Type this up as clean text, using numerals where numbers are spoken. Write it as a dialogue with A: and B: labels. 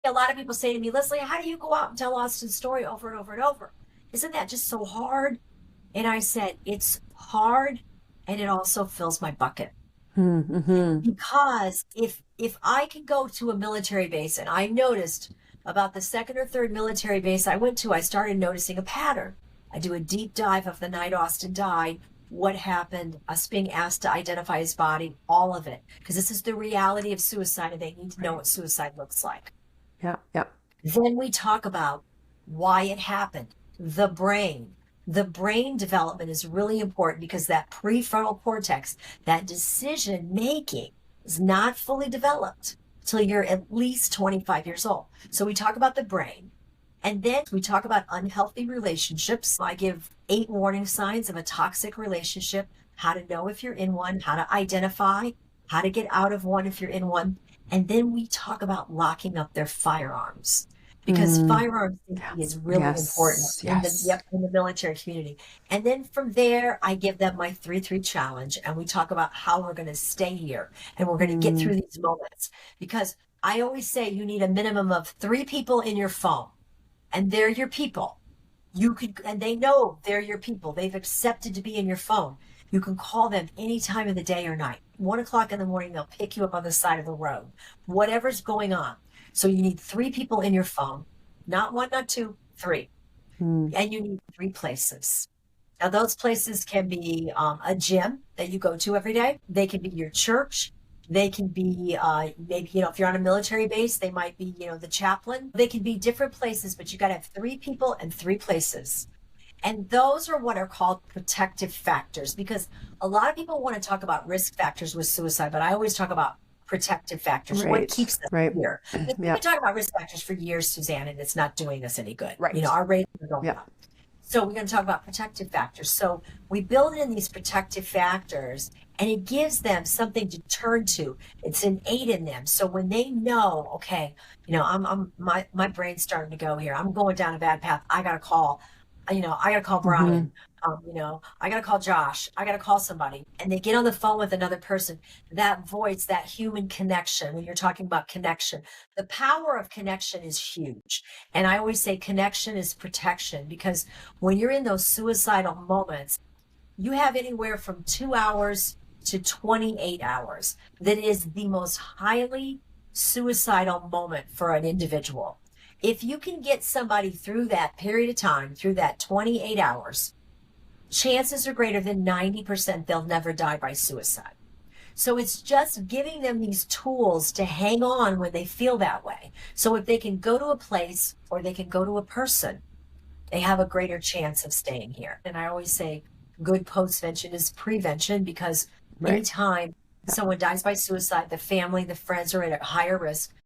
A: A lot of people say to me, Leslie, how do you go out and tell Austin's story over and over and over? Isn't that just so hard? And I said, it's hard and it also fills my bucket.
B: Mm-hmm.
A: Because if I can go to a military base, and I noticed about the second or third military base I went to, I started noticing a pattern. I do a deep dive of the night Austin died, what happened, us being asked to identify his body, all of it. Because this is the reality of suicide, and they need to know
B: Right.
A: what suicide looks like.
B: Yeah. Yeah.
A: Then we talk about why it happened, the brain. The brain development is really important because that prefrontal cortex, that decision making, is not fully developed till you're at least 25 years old. So we talk about the brain. And then we talk about unhealthy relationships. I give 8 warning signs of a toxic relationship, how to know if you're in one, how to identify, how to get out of one if you're in one. And then we talk about locking up their firearms because
B: Mm.
A: firearm safety is really important
B: Yes.
A: in the
B: Yes.
A: yep, in the military community. And then from there, I give them my 3-3 challenge, and we talk about how we're going to stay here and we're going to get
B: Mm.
A: through these moments. Because I always say you need a minimum of 3 people in your phone, and they're your people. You could, and they know they're your people. They've accepted to be in your phone. You can call them any time of the day or night. 1 o'clock in the morning, they'll pick you up on the side of the road, whatever's going on. So you need 3 people in your phone, not one, not two, three.
B: Mm.
A: And you need 3 places. Now, those places can be a gym that you go to every day. They can be your church. They can be maybe, if you're on a military base, they might be, the chaplain. They can be different places, but you got to have 3 people and 3 places. And those are what are called protective factors because a lot of people want to talk about risk factors with suicide, but I always talk about protective factors, what
B: Right.
A: keeps them
B: Right.
A: here. Because we've
B: Yeah.
A: been talking about risk factors for years, Suzanne, and it's not doing us any good.
B: Right.
A: Our ratings are going
B: Yeah.
A: up. So we're going to talk about protective factors. So we build in these protective factors and it gives them something to turn to. It's innate in them. So when they know, okay, my brain's starting to go here. I'm going down a bad path. I got to call
B: Mm-hmm.
A: Brian. I got to call Josh. I got to call somebody. And they get on the phone with another person. That voice, that human connection, when you're talking about connection, the power of connection is huge. And I always say connection is protection because when you're in those suicidal moments, you have anywhere from 2 hours to 28 hours. That is the most highly suicidal moment for an individual. If you can get somebody through that period of time, through that 28 hours, chances are greater than 90% they'll never die by suicide. So it's just giving them these tools to hang on when they feel that way. So if they can go to a place or they can go to a person, they have a greater chance of staying here. And I always say good postvention is prevention because
B: Right.
A: anytime
B: Yeah.
A: someone dies by suicide, the family, the friends are at a higher risk.